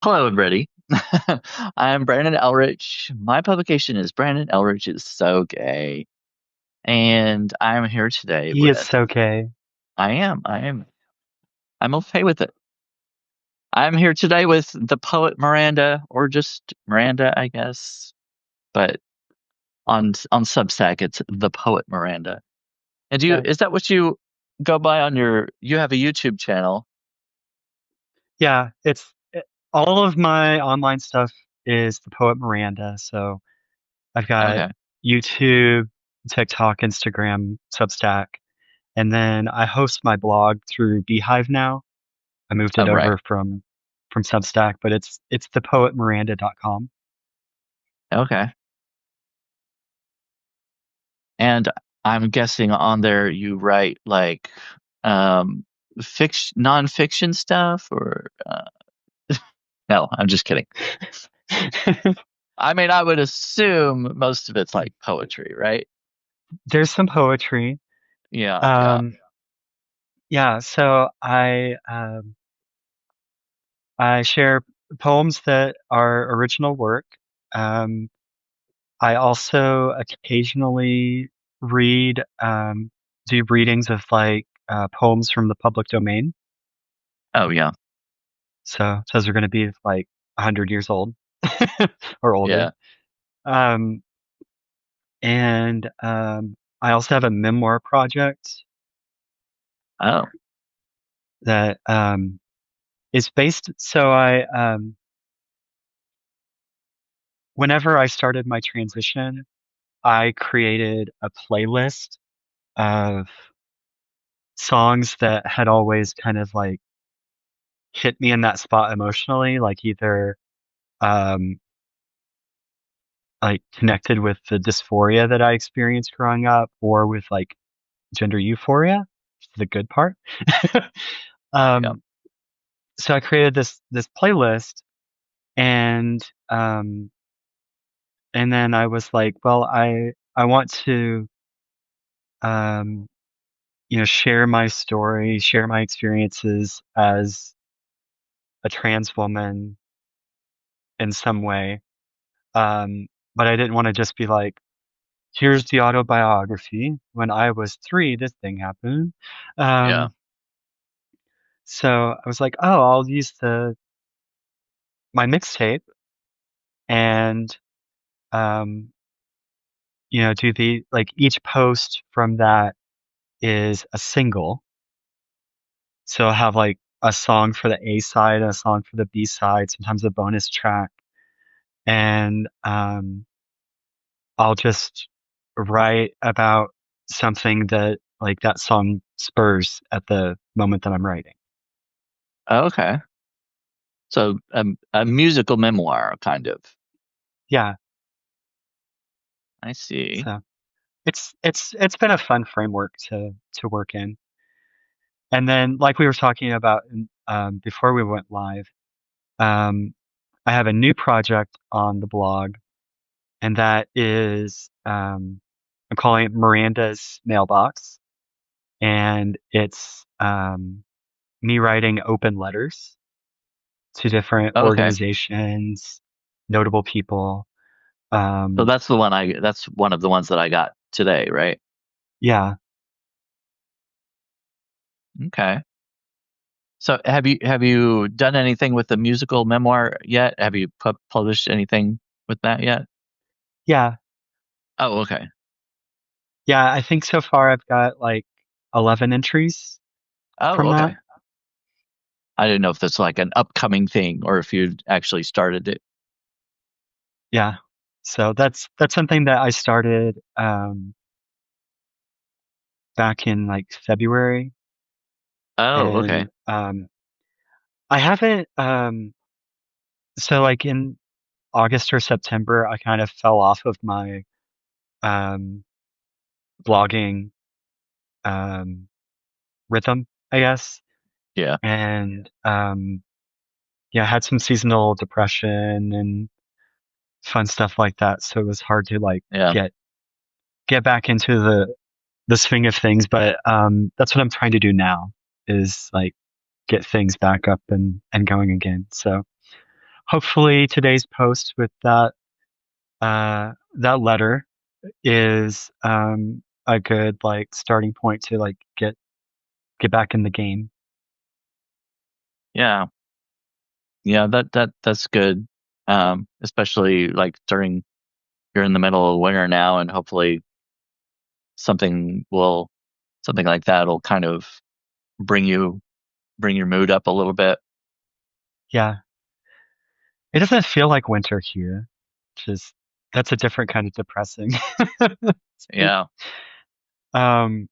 Hello, everybody. I'm Brandon Ellrich. My publication is Brandon Ellrich is So Gay. And I'm here today He is with, so gay. I'm okay with it. I'm here today with the poet Miranda, or just Miranda, I guess. But on Substack, it's the poet Miranda. And Yeah. is that what you go by on you have a YouTube channel? Yeah, all of my online stuff is the poet Miranda. So I've got Okay. YouTube, TikTok, Instagram, Substack, and then I host my blog through Beehive now. I moved it Oh, right. over from Substack, but it's thepoetmiranda.com. Okay. And I'm guessing on there you write like fiction, nonfiction stuff, or no, I'm just kidding. I mean, I would assume most of it's like poetry, right? There's some poetry. Yeah, yeah. Um, yeah, so I share poems that are original work. Um, I also occasionally read, do readings of poems from the public domain. Oh, yeah, So those are going to be like 100 years old or older. yeah. Um, and I also have a memoir project Oh, that is based. Whenever I started my transition, I created a playlist of songs that had always kind of like hit me in that spot emotionally, like either um connected with the dysphoria that I experienced growing up or with like gender euphoria, which is the good part. yeah. um so I created this playlist and um and then I was like, well, I want to um share my story, share my experiences as a trans woman in some way. But I didn't want to just be like, here's the autobiography. When I was 3, this thing happened. Yeah. Um, so I was like, oh, I'll use the my mixtape and um, do the like each post from that is a single. So I'll have like a song for the A side, a song for the B side, sometimes a bonus track, and I'll just write about something that like that song spurs at the moment that I'm writing. Okay. So a musical memoir, kind of. Yeah. I see. So it's been a fun framework to work in. And then like we were talking about before we went live, um, I have a new project on the blog, and that is I'm calling it Miranda's Mailbox, and it's me writing open letters to different Okay. organizations, notable people. So Um, that's one of the ones that I got today, right? yeah, Okay. So have you done anything with the musical memoir yet? Have you published anything with that yet? yeah, Oh, okay. yeah. I think so far I've got like 11 entries Oh, from that. okay. I didn't know if that's like an upcoming thing or if you actually started it. Yeah. So that's something that I started back in like February, Oh, okay. and I haven't so like in August or September I kind of fell off of my um blogging um rhythm, I guess. Yeah. And yeah, I had some seasonal depression and fun stuff like that. So it was hard to like Yeah. get back into the swing of things. But that's what I'm trying to do now is like get things back up and going again. So hopefully today's post with that letter is a good like starting point to like get back in the game. Yeah. Yeah, that's good. Especially like during you're in the middle of winter now, and hopefully something will something like that will kind of bring you bring your mood up a little bit. Yeah. It doesn't feel like winter here, which is that's a different kind of depressing. Yeah. um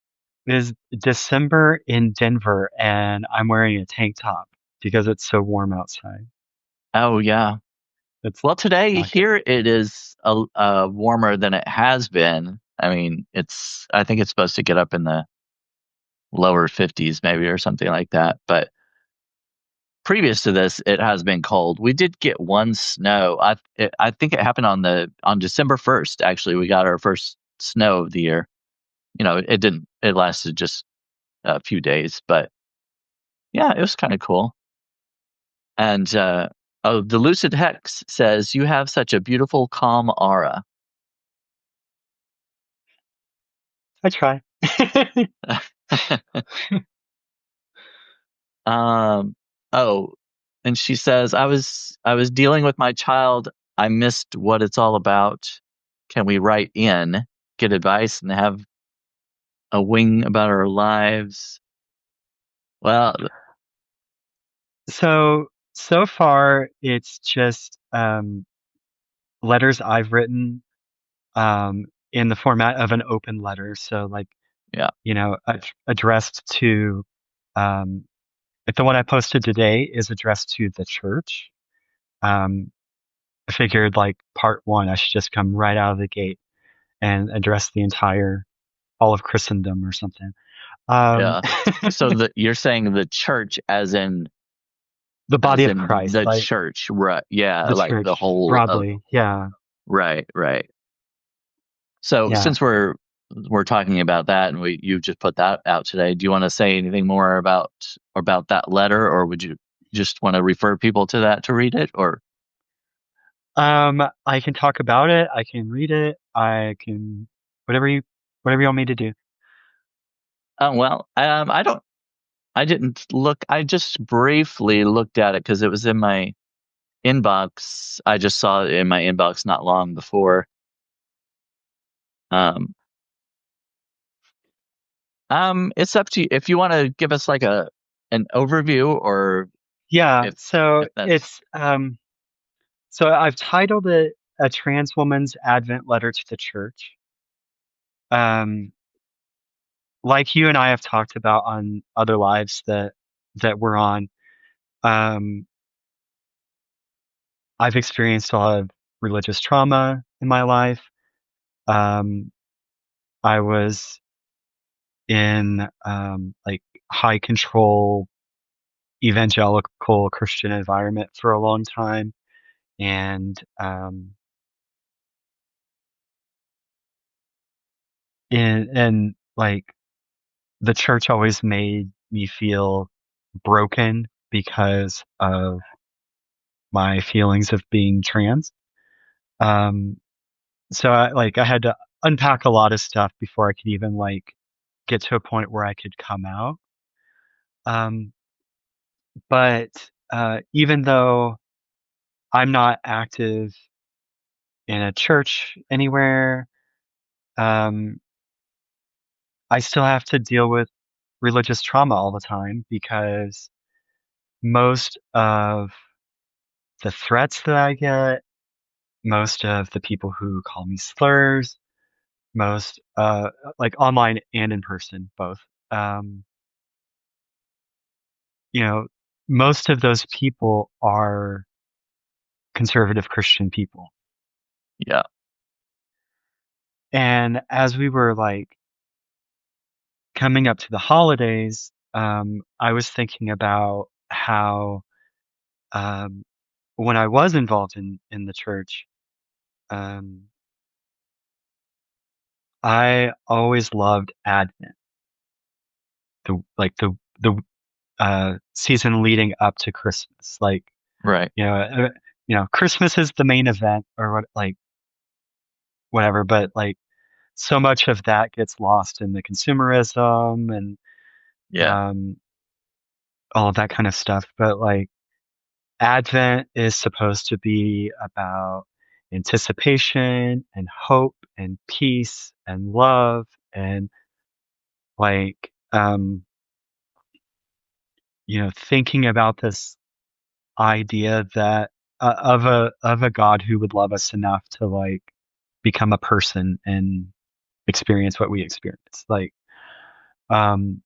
it is December in Denver and I'm wearing a tank top because it's so warm outside. Oh yeah. It's Well, today not good. here it is warmer than it has been. I mean, I think it's supposed to get up in the lower 50s maybe or something like that. But previous to this, it has been cold. We did get one snow. I think it happened on December 1st. Actually, we got our first snow of the year. It didn't. It lasted just a few days, but yeah, it was kind of cool. And oh, the Lucid Hex says you have such a beautiful, calm aura. I try. Um, oh, and she says, I was dealing with my child. I missed what it's all about. Can we write in, get advice, and have a wing about our lives? Well, So far it's just letters I've written in the format of an open letter. So like, yeah, addressed to um like the one I posted today is addressed to the church. Um I figured like part one I should just come right out of the gate and address the entire all of Christendom or something. Um yeah. So you're saying the church, the body as of in Christ, the like church, right? Yeah, the like the church whole of broadly. Yeah. right, right. So Yeah. since we're talking about that, and you just put that out today, do you want to say anything more about that letter, or would you just want to refer people to that to read it? Or I can talk about it. I can read it. I can whatever you whatever you want me to do. well, I didn't look. I just briefly looked at it because it was in my inbox. I just saw it in my inbox not long before. Um, it's up to you if you want to give us like an overview, or Yeah, if so if that's it's so I've titled it A Trans Woman's Advent Letter to the Church. Um like you and I have talked about on other lives that we're on. Um I've experienced a lot of religious trauma in my life. Um I was in like high control evangelical Christian environment for a long time and and like the church always made me feel broken because of my feelings of being trans. Um, so I had to unpack a lot of stuff before I could even like get to a point where I could come out. Um, but even though I'm not active in a church anywhere, um, I still have to deal with religious trauma all the time because most of the threats that I get, most of the people who call me slurs, most like online and in person, both. Um, you know, most of those people are conservative Christian people. yeah, And as we were like coming up to the holidays, I was thinking about how um, when I was involved in the church, um, I always loved Advent, the season leading up to Christmas. Like, right, you know, Christmas is the main event or what, like whatever, but like so much of that gets lost in the consumerism and Yeah. um, all of that kind of stuff. But like Advent is supposed to be about anticipation and hope and peace and love and like thinking about this idea that of a God who would love us enough to like become a person and experience what we experience. Like um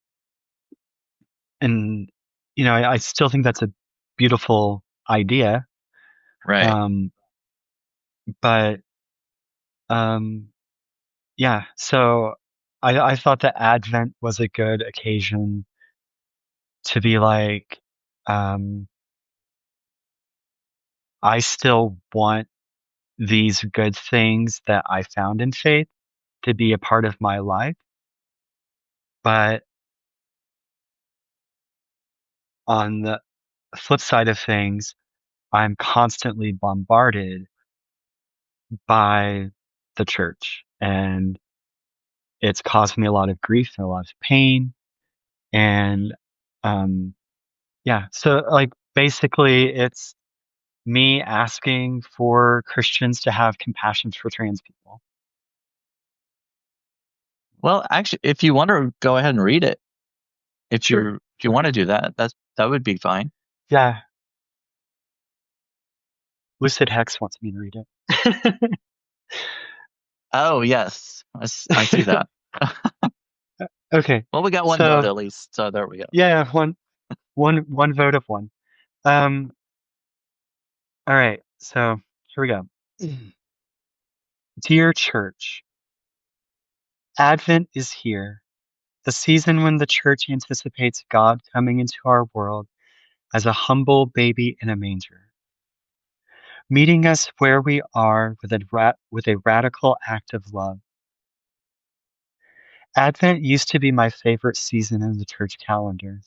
and I still think that's a beautiful idea. Right. Um but um yeah, so I thought that Advent was a good occasion to be like um I still want these good things that I found in faith to be a part of my life. But on the flip side of things, I'm constantly bombarded by the church, and it's caused me a lot of grief and a lot of pain. And um, yeah, so like basically, it's me asking for Christians to have compassion for trans people. Well, actually, if you want to go ahead and read it, Sure. if you Sure. want to do that, that would be fine. Yeah, Lucid Hex wants me to read it. Oh, yes. I see that. Okay, Well, we got one vote so at least, so there we go. yeah, one vote of one. Um, all right, so here we go. Dear Church, Advent is here, the season when the Church anticipates God coming into our world as a humble baby in a manger, meeting us where we are with a radical act of love. Advent used to be my favorite season in the church calendar.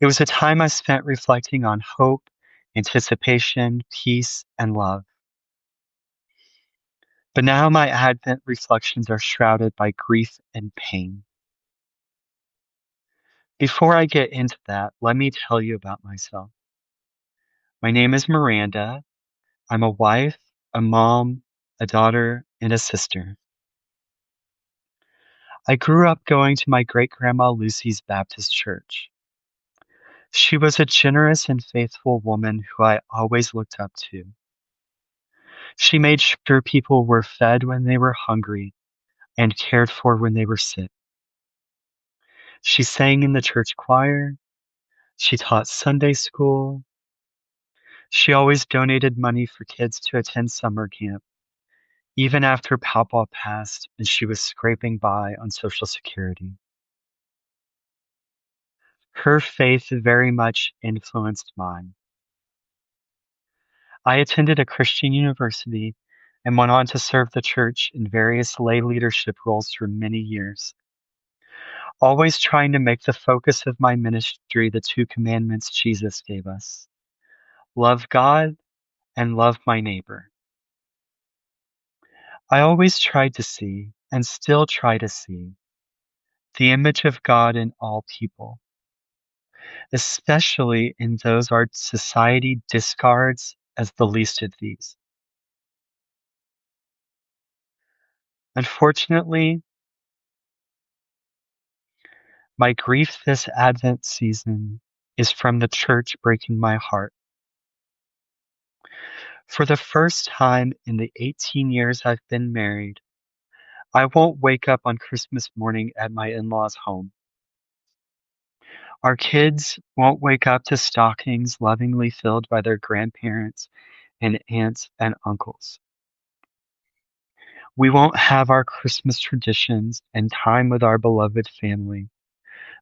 It was a time I spent reflecting on hope, anticipation, peace, and love. But now my Advent reflections are shrouded by grief and pain. Before I get into that, let me tell you about myself. My name is Miranda. I'm a wife, a mom, a daughter, and a sister. I grew up going to my great grandma Lucy's Baptist church. She was a generous and faithful woman who I always looked up to. She made sure people were fed when they were hungry and cared for when they were sick. She sang in the church choir. She taught Sunday school. She always donated money for kids to attend summer camp, even after Pawpaw passed and she was scraping by on Social Security. Her faith very much influenced mine. I attended a Christian university and went on to serve the church in various lay leadership roles for many years, always trying to make the focus of my ministry the two commandments Jesus gave us: love God and love my neighbor. I always tried to see, and still try to see, the image of God in all people, especially in those our society discards as the least of these. Unfortunately, my grief this Advent season is from the church breaking my heart. For the first time in the 18 years I've been married, I won't wake up on Christmas morning at my in-laws' home. Our kids won't wake up to stockings lovingly filled by their grandparents and aunts and uncles. We won't have our Christmas traditions and time with our beloved family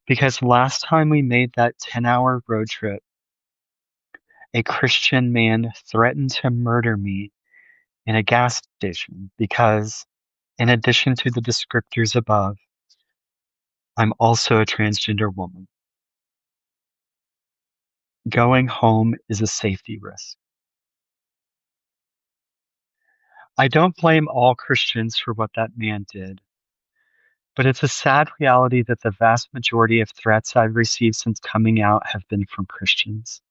because last time we made that 10-hour road trip, a Christian man threatened to murder me in a gas station because, in addition to the descriptors above, I'm also a transgender woman. Going home is a safety risk. I don't blame all Christians for what that man did, but it's a sad reality that the vast majority of threats I've received since coming out have been from Christians.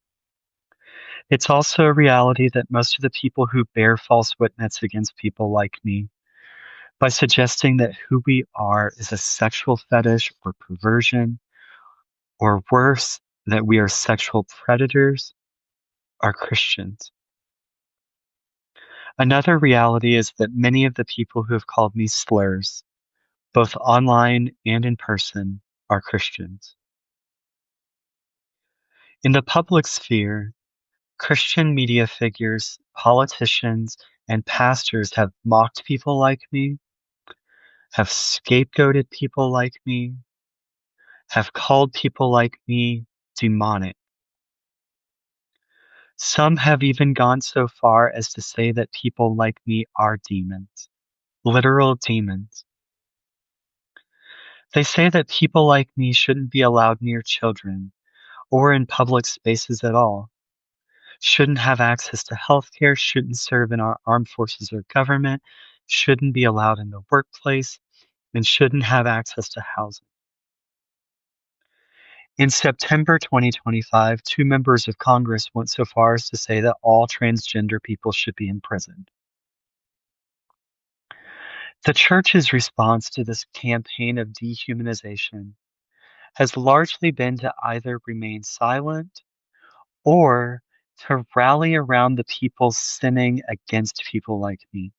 It's also a reality that most of the people who bear false witness against people like me, by suggesting that who we are is a sexual fetish or perversion, or worse, that we are sexual predators, are Christians. Another reality is that many of the people who have called me slurs, both online and in person, are Christians. In the public sphere, Christian media figures, politicians, and pastors have mocked people like me, have scapegoated people like me, have called people like me demonic. Some have even gone so far as to say that people like me are demons, literal demons. They say that people like me shouldn't be allowed near children or in public spaces at all, shouldn't have access to healthcare, shouldn't serve in our armed forces or government, shouldn't be allowed in the workplace, and shouldn't have access to housing. In September 2025, two members of Congress went so far as to say that all transgender people should be imprisoned. The church's response to this campaign of dehumanization has largely been to either remain silent or to rally around the people sinning against people like me.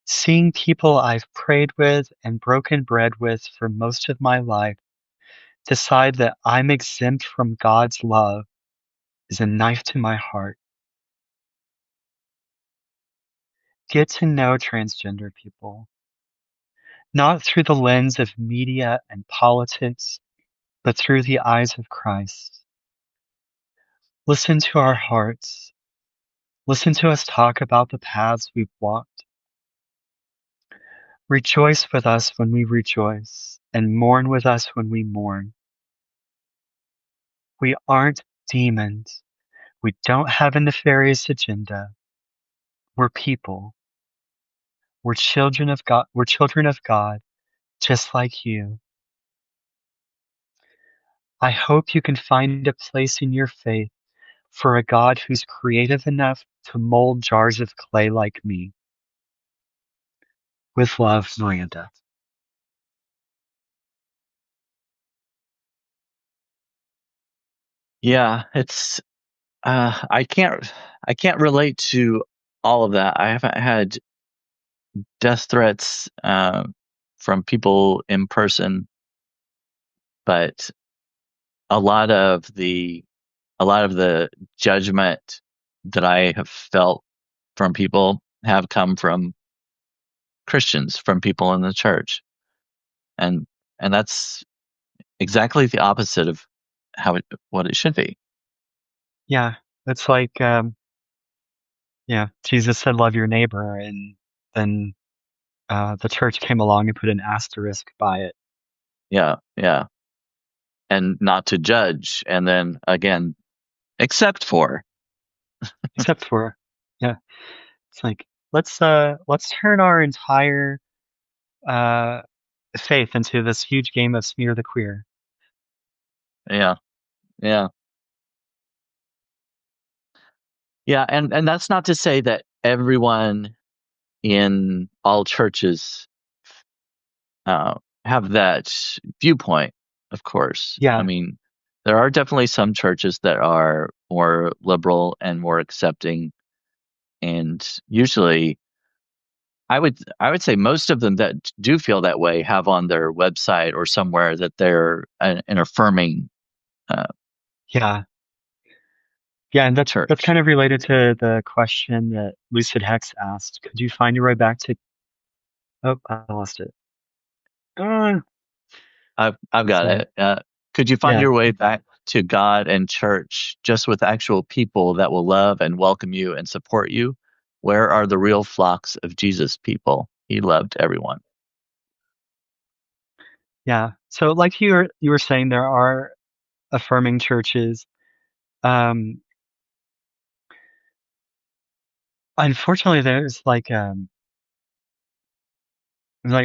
Seeing people I've prayed with and broken bread with for most of my life decide that I'm exempt from God's love is a knife to my heart. Get to know transgender people, not through the lens of media and politics, but through the eyes of Christ. Listen to our hearts. Listen to us talk about the paths we've walked. Rejoice with us when we rejoice, and mourn with us when we mourn. We aren't demons. We don't have a nefarious agenda. We're people. We're children of God. We're children of God, just like you. I hope you can find a place in your faith for a God who's creative enough to mold jars of clay like me. With love, Miranda. Yeah, it's I can't relate to all of that. I haven't had death threats from people in person, but a lot of the a lot of the judgment that I have felt from people have come from Christians, from people in the church. And and that's exactly the opposite of how it what it should be. Yeah, it's like, yeah, Jesus said, love your neighbor, and then the church came along and put an asterisk by it. Yeah, yeah. And not to judge and then again except for. Except for, yeah, it's like, let's turn our entire uh, faith into this huge game of smear the queer. Yeah. Yeah. Yeah, and that's not to say that everyone in all churches have that viewpoint, of course. I Yeah, mean, there are definitely some churches that are more liberal and more accepting, and usually, I would say most of them that do feel that way have on their website or somewhere that they're an affirming uh, yeah, yeah, and that's church. kind of related to the question that Lucid Hex asked. Could you find your way back to? Oh, I lost it. Uh, I've got sorry. it. Could you find Yeah, your way back to God and church just with actual people that will love and welcome you and support you? Where are the real flocks of Jesus people? He loved everyone. yeah. So, like you were saying, there are affirming churches. Um, unfortunately, there's like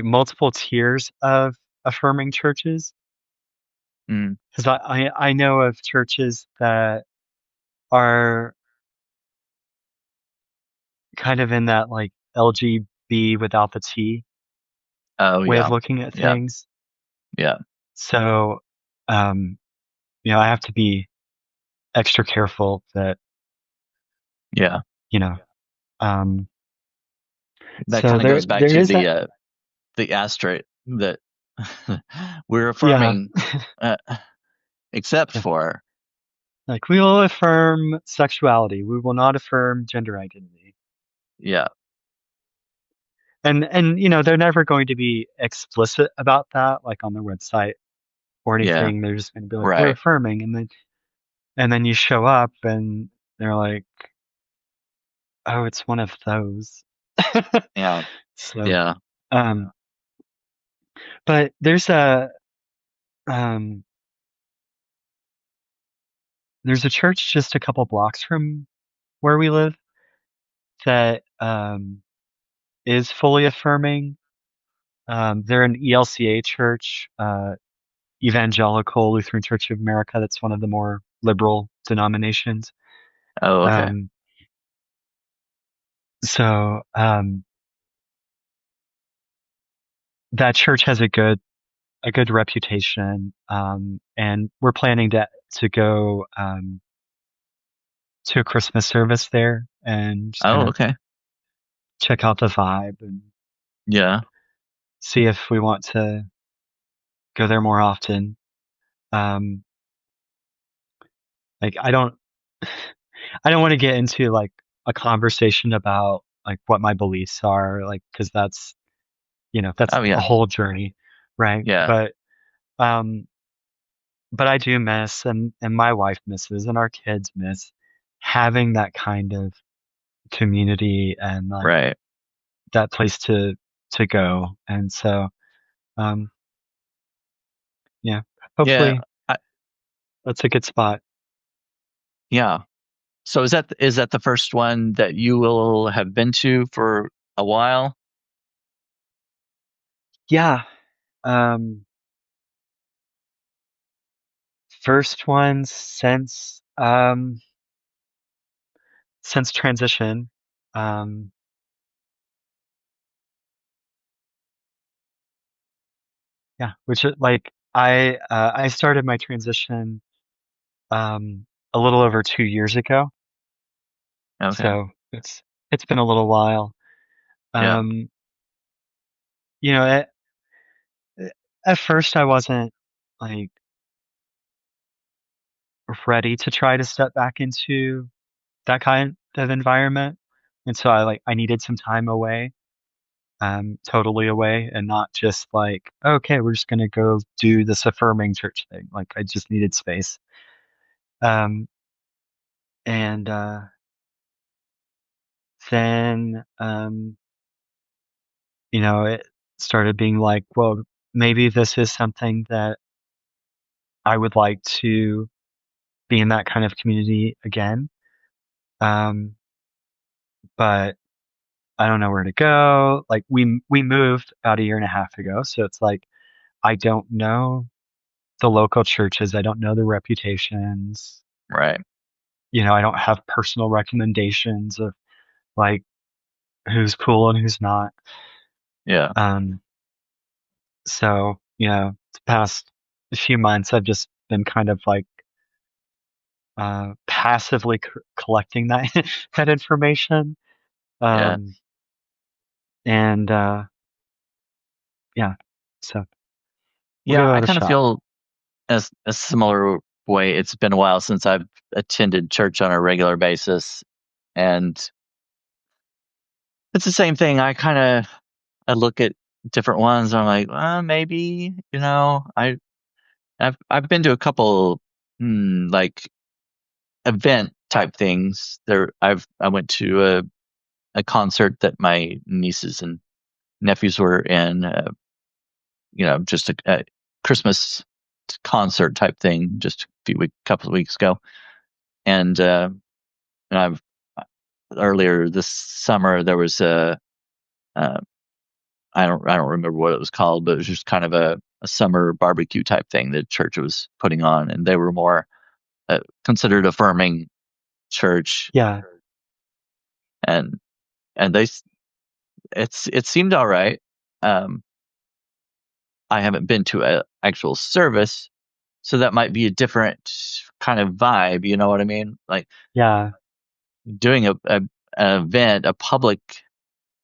multiple tiers of affirming churches. Mm. Because I know of churches that are kind of in that like LGB without the T Oh way of yeah, looking at yeah, things. yeah, So, um, I have to be extra careful that, yeah. you know, um, That so kind of goes back there to is that. the asterisk that we're Yeah. affirming, uh, except Yeah. for Like we will affirm sexuality. We will not affirm gender identity. yeah, And they're never going to be explicit about that, like on their website or yeah, anything. They're just going to be like, we're right, affirming, and then you show up and they're like, oh, it's one of those. yeah, So, yeah. um, but um, there's a church just a couple blocks from where we live that is fully affirming. They're an ELCA church, Evangelical Lutheran Church of America. That's one of the more liberal denominations. Oh, okay. Um, so that church has a good reputation, and we're planning to go to a Christmas service there and just kind Oh, of okay. check out the vibe and Yeah, see if we want to go there more often. Um, like I don't want to get into like a conversation about like what my beliefs are, like because that's oh a yeah, whole journey, right? yeah, But I do miss, and my wife misses, and our kids miss having that kind of community and like right. that place to go. And so, um, yeah, Yeah, hopefully that's a good spot. yeah. So is that the first one that you will have been to for a while? Yeah. Um, first one since transition. Um, yeah, which like I started my transition a little over 2 years ago, Okay. so it's been a little while. Yeah. Um, you know, at, at first I wasn't like ready to try to step back into that kind of environment, and so I needed some time away, totally away, and not just like, okay, we're just gonna go do this affirming church thing. Like I just needed space. Um, and then it started being like, well, maybe this is something that I would like to be in that kind of community again. Um, but I don't know where to go. Like we moved about a year and a half ago, so it's like I don't know the local churches. I don't know the reputations. Right. I don't have personal recommendations of like who's cool and who's not. Yeah. Um, so the past few months, I've just been kind of like passively collecting that that information. Yeah. Um, and yeah, so we'll give Yeah. I it a kind of shot. feel as a similar way. It's been a while since I've attended church on a regular basis, and it's the same thing. I look at different ones. And I'm like, maybe I've been to a couple like event type things. I went to a concert that my nieces and nephews were in. Just a Christmas concert type thing just couple of weeks ago, and and I've earlier this summer there was uh, I don't remember what it was called, but it was just kind of a summer barbecue type thing that church was putting on, and they were more considered affirming church, Yeah. and and they it seemed all right. Um, I haven't been to a actual service, so that might be a different kind of vibe. You know what I mean? Like Yeah. doing an event, a public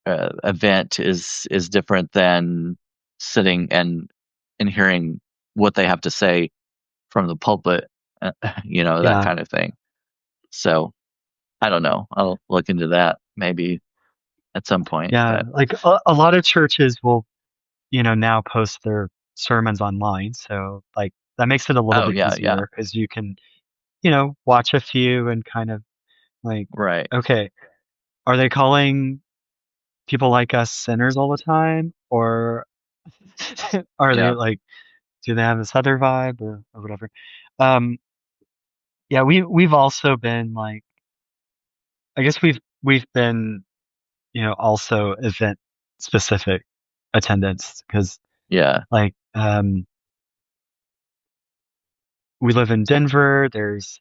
event is different than sitting and hearing what they have to say from the pulpit, uh, that Yeah. kind of thing. So I don't know. I'll look into that maybe at some point. Yeah. But Like a lot of churches will, now post their sermons online. So like that makes it a little oh bit yeah, yeah, easier because you can, watch a few and kind of like, right, okay, are they calling people like us sinners all the time? Or are they yeah, like, do they have this other vibe or whatever? Um, yeah, we've also been like, I guess we've been, also event specific attendance because yeah. like, we live in Denver. There's,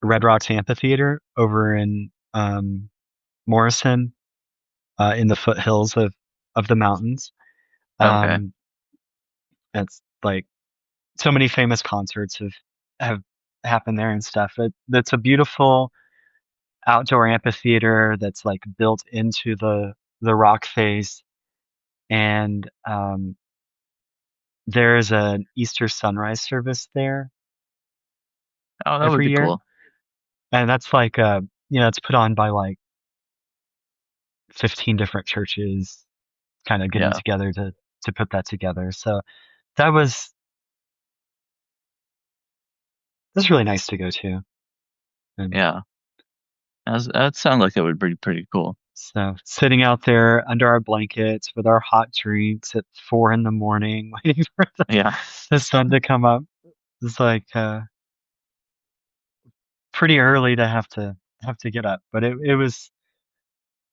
Red Rocks Amphitheater over in, Morrison, in the foothills of the mountains. Okay. Um, it's like so many famous concerts have happened there and stuff. That's a beautiful outdoor amphitheater that's like built into the rock face, and there's an Easter sunrise service there Oh, that would every be year, cool. and that's like it's put on by like 15 different churches, kind of getting Yeah, together to put that together. So that was really nice to go to, and yeah. That sounds like it would be pretty cool. so sitting out there under our blankets with our hot drinks at 4 in the morning, waiting for Yeah, the sun to come up. It's like pretty early to have to get up, but it was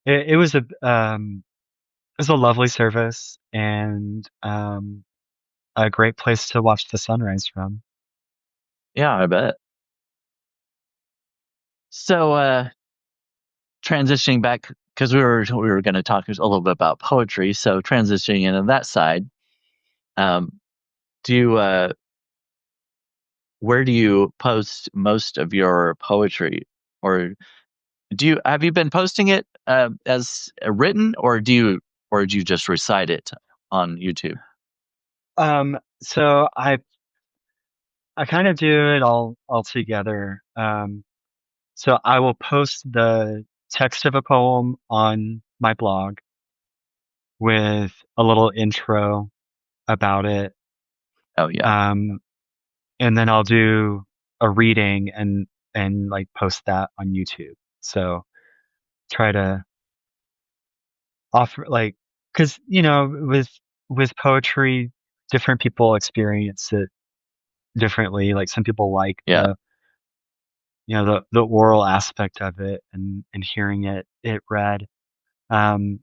it was a lovely service and a great place to watch the sunrise from. yeah. I bet. So, transitioning back because we were going to talk a little bit about poetry. So transitioning into that side, um, do you where do you post most of your poetry, or have you been posting it as written, or do you just recite it on YouTube? So I kind of do it all together. So I will post the text of a poem on my blog with a little intro about it. Oh yeah, Um, and then I'll do a reading and like post that on YouTube. So try to offer like, cause with poetry, different people experience it differently. Like some people like yeah, the oral aspect of it and hearing it read. Um,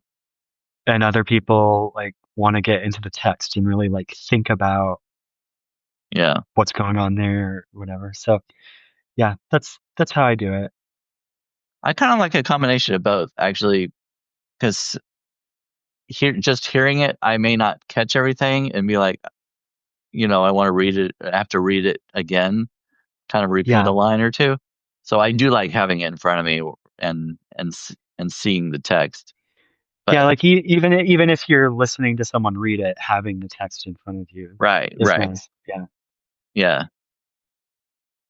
and other people like want to get into the text and really like think about yeah. what's going on there or whatever. So yeah, that's how I do it. I kind of like a combination of both, actually, because just hearing it, I may not catch everything and be like, I want to read it. I have to read it again, kind of repeat a Yeah. line or two. So I do like having it in front of me and seeing the text. Yeah, But like even if you're listening to someone read it, having the text in front of you right, is right, nice. Yeah. yeah.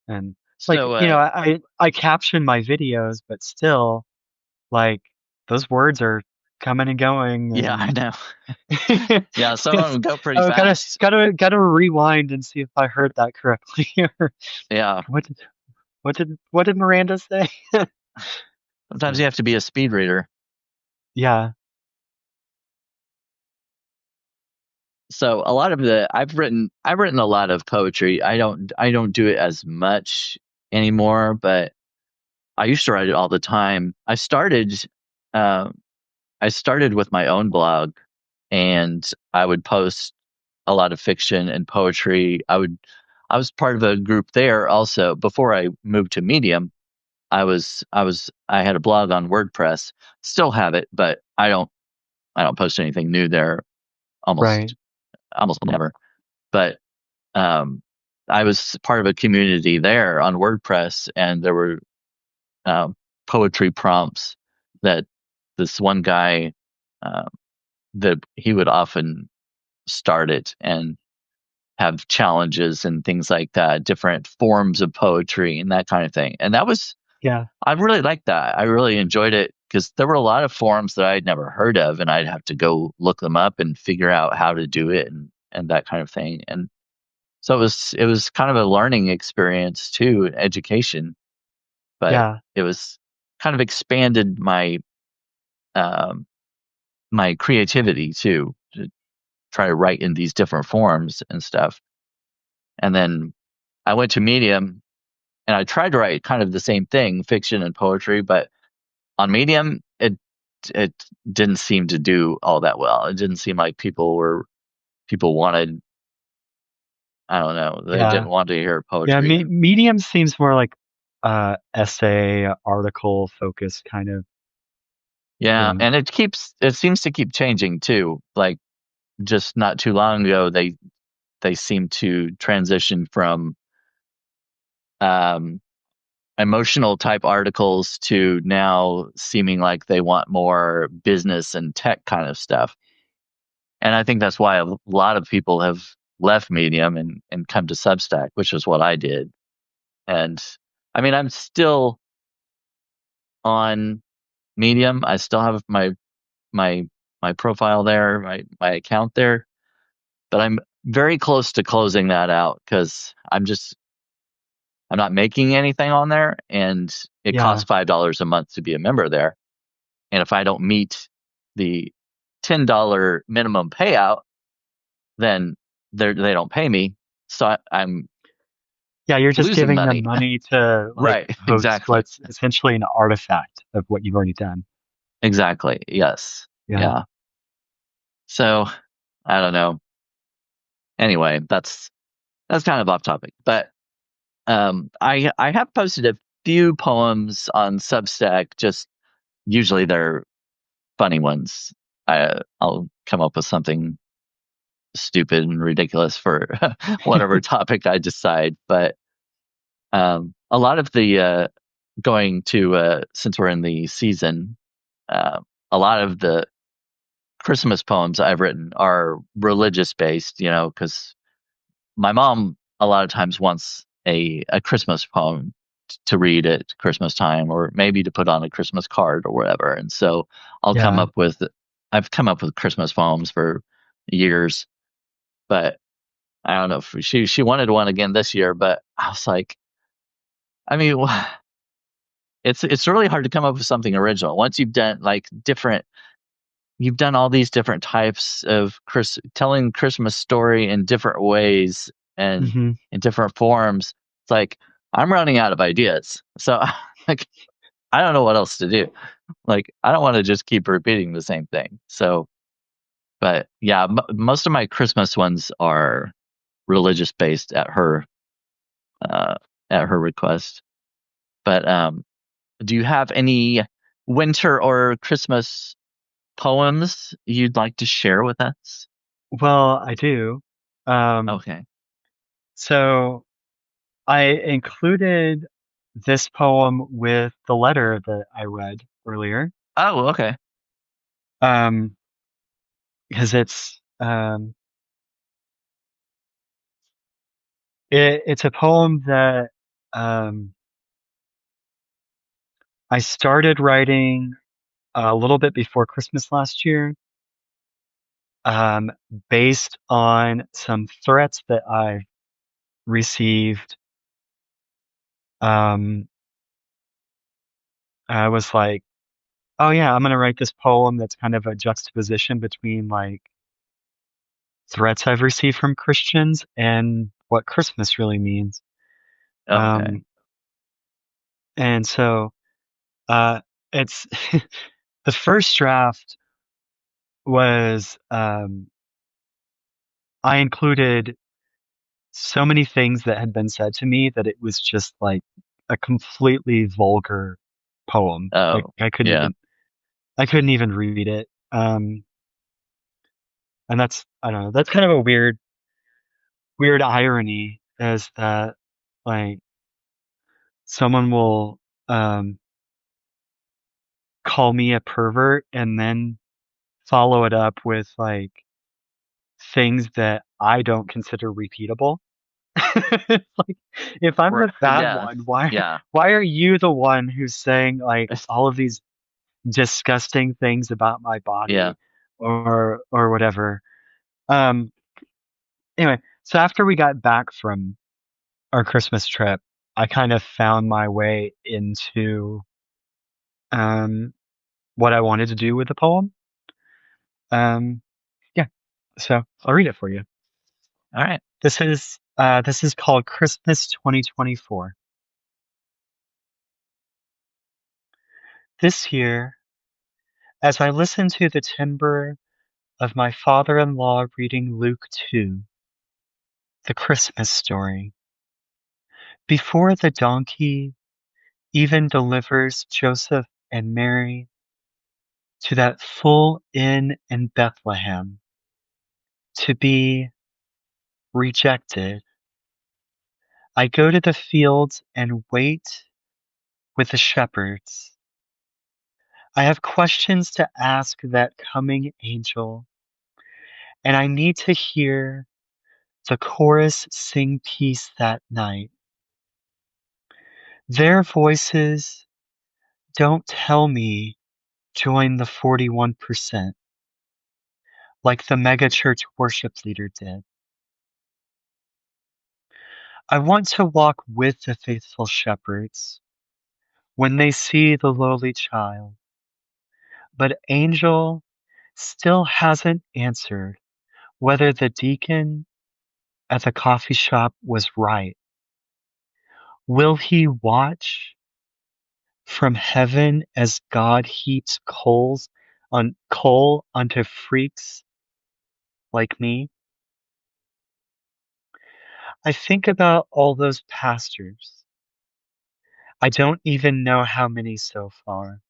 And like, So I caption my videos, but still like those words are coming and going yeah, I and know. Yeah, some of it's, them go pretty oh, gotta fast. gotta gotta rewind and see if I heard that correctly. Or Yeah, what did what did Miranda say? sometimes So you have to be a speed reader. yeah, So a lot of the I've written a lot of poetry. I don't do it as much anymore, but I used to write it all the time. Uh, I started with my own blog, and I would post a lot of fiction and poetry. I was part of a group there also before I moved to Medium. I had a blog on WordPress, still have it, but I don't post anything new there Right. almost almost never. But um, I was part of a community there on WordPress, and there were um, poetry prompts that this one guy uh, that he would often start it and have challenges and things like that, different forms of poetry and that kind of thing. And Yeah. I really liked that. I really enjoyed it because there were a lot of forms that I'd never heard of, and I'd have to go look them up and figure out how to do it and that kind of thing. And so it was kind of a learning experience too, education, but Yeah. it was kind of expanded um, my creativity too, to try to write in these different forms and stuff. And then I went to Medium and I tried to write kind of the same thing, fiction and poetry, but on Medium, it didn't seem to do all that well. It didn't seem like people wanted, I don't know, they Yeah. didn't want to hear Yeah. poetry. And Medium seems more like essay, article focused kind of yeah, thing. and it seems to keep changing too. Like just not too long ago, they seemed to transition from um, emotional type articles to now seeming like they want more business and tech kind of stuff. And I think that's why a lot of people have left Medium and come to Substack, which is what I did. And I mean, I'm still on Medium. I still have my my profile there, my account there, but I'm very close to closing that out because I'm not making anything on there, and it costs Yeah. $5 a month to be a member there. And if I don't meet the $10 minimum payout, then they don't pay me. So I'm Yeah. You're just losing giving them money. money to like Right. host Exactly. what's essentially an artifact of what you've already done. Exactly. Yes. Yeah. Yeah. So I don't know. Anyway, that's kind of off topic, but I have posted a few poems on Substack. Just usually they're funny ones. I'll come up with something stupid and ridiculous for whatever topic I decide. But a lot of the going to since we're in the season, uh, a lot of the Christmas poems I've written are religious based. You know, because my mom a lot of times wants a Christmas poem to read at Christmas time, or maybe to put on a Christmas card or whatever. And so I'll come Yeah. up with I've come up with Christmas poems for years, but I don't know if she wanted one again this year, but I was like, I mean, it's really hard to come up with something original once you've done like different. You've done all these different types of telling Christmas story in different ways and Hmm. in different forms. It's like I'm running out of ideas, so like I don't know what else to do. Like I don't want to just keep repeating the same thing. So, but yeah, most of my Christmas ones are religious based uh, at her request. But do you have any winter or Christmas poems you'd like to share with us? Well, I do. Um, Okay. so I included this poem with the letter that I read earlier. Oh, okay. Um, because it's a poem that um I started writing a little bit before Christmas last year, um, based on some threats that I received. Um, I was like, oh yeah, I'm gonna write this poem that's kind of a juxtaposition between like threats I've received from Christians and what Christmas really means. Okay. Um, and so Uh, it's the first draft was I included so many things that had been said to me that it was just like a completely vulgar poem. Like Oh, yeah. I couldn't even read it. And that's I don't know, that's kind of a weird irony is that like someone will um call me a pervert and then follow it up with like things that I don't consider repeatable. It's like if I'm Right. the bad Yeah. one, Yeah. why are you the one who's saying like all of these disgusting things about my Yeah. body or whatever? Um anyway, so after we got back from our Christmas trip, I kind of found my way into um what I wanted to do with the poem. Um yeah. So I'll read it for you. All right. This is called Christmas 2024. This year, as I listen to the timbre of my father-in-law reading Luke 2, the Christmas story, before the donkey even delivers Joseph and Mary to that full inn in Bethlehem to be rejected, I go to the fields and wait with the shepherds. I have questions to ask that coming angel, and I need to hear the chorus sing peace that night. Their voices don't tell me join the 41% like the megachurch worship leader did. I want to walk with the faithful shepherds when they see the lowly child, but Angel still hasn't answered whether the deacon at the coffee shop was right. Will he watch from heaven as God heaps coal onto freaks like me? I think about all those pastors. I don't even know how many so far,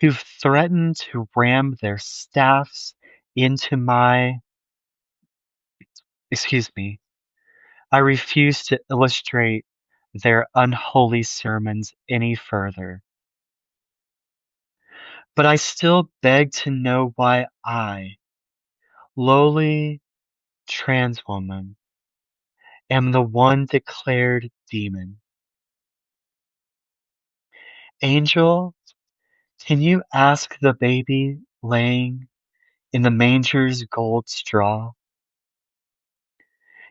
who've threatened to ram their staffs into my, excuse me, I refuse to illustrate their unholy sermons any further. But I still beg to know why I, lowly trans woman, am the one declared demon. Angel, can you ask the baby laying in the manger's gold straw?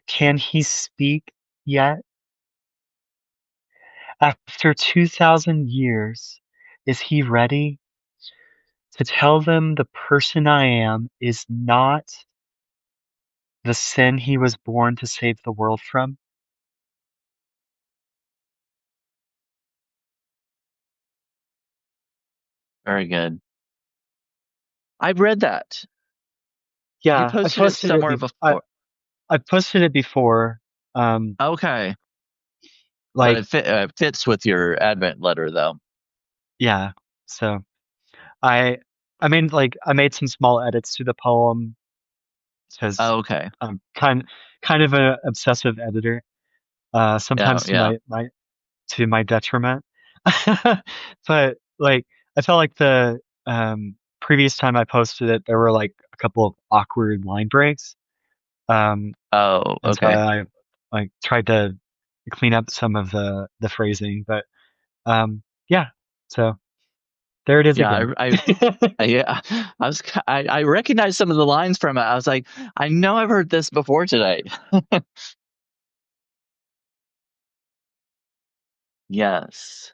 Can he speak yet? After 2,000 years, is he ready to tell them the person I am is not the sin he was born to save the world from? Very good. I've read that. You Yeah, posted it somewhere before. I posted it before. Um, Okay. But like it fits with your Advent letter, though. yeah. So I I made some small edits to the poem because Oh, okay. I'm kind of an obsessive editor. Yeah. Sometimes Yeah. to my detriment. But like I felt like the previous time I posted it, there were like a couple of awkward line breaks. Um, Oh, and so okay. I like tried to clean up some of the phrasing. But yeah, so there it is Yeah. again. Yeah. I recognized some of the lines from it. I was like, I know I've heard this before today. Yes.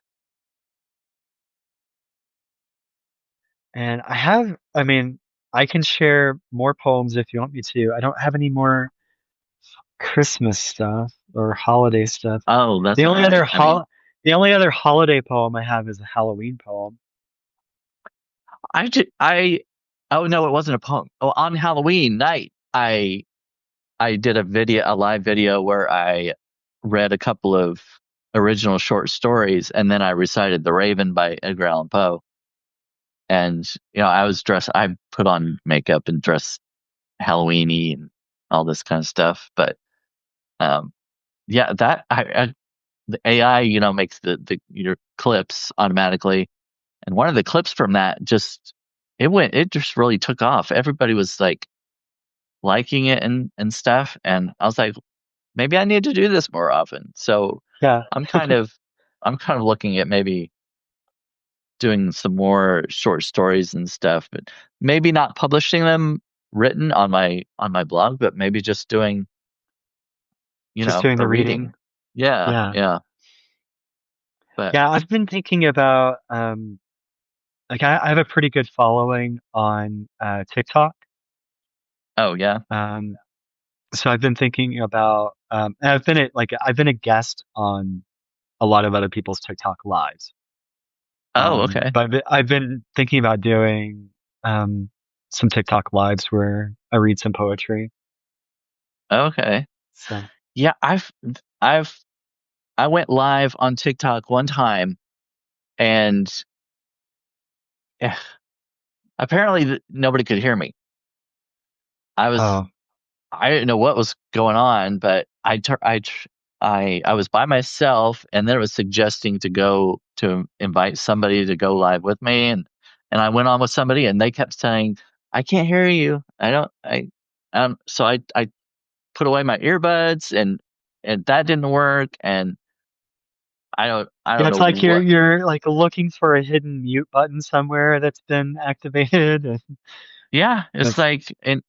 And I can share more poems if you want me to. I don't have any more Christmas stuff or holiday stuff. Oh, that's The all only other right. I mean, The only other holiday poem I have is a Halloween poem. I just, I, oh no, it wasn't a poem. Oh, on Halloween night, I did a live video where I read a couple of original short stories, and then I recited The Raven by Edgar Allan Poe. And I put on makeup and dressed Halloweeny and all this kind of stuff. But um, yeah, the AI, makes the your clips automatically, and one of the clips from that it just really took off. Everybody was like liking it and stuff, and I was like, maybe I need to do this more often. So Yeah, I'm kind of I'm kind of looking at maybe doing some more short stories and stuff, but maybe not publishing them written on my blog, but maybe just doing, just doing a the reading. reading. Yeah, Yeah. yeah. But Yeah, I've been thinking about like I have a pretty good following on TikTok. oh yeah. Um so I've been thinking about and I've been a guest on a lot of other people's TikTok lives. Oh, okay. I've been thinking about doing um some TikTok lives where I read some poetry. Okay. So, Yeah, I've I went live on TikTok one time and eh, apparently nobody could hear me. I was oh, I didn't know what was going on, but I was by myself, and then it was suggesting to invite somebody to go live with me, and I went on with somebody, and they kept saying, "I can't hear you. I don't I." So I put away my earbuds, and that didn't work, and I yeah, don't it's know like what. you're like looking for a hidden mute button somewhere that's been activated. And Yeah, it's that's like, and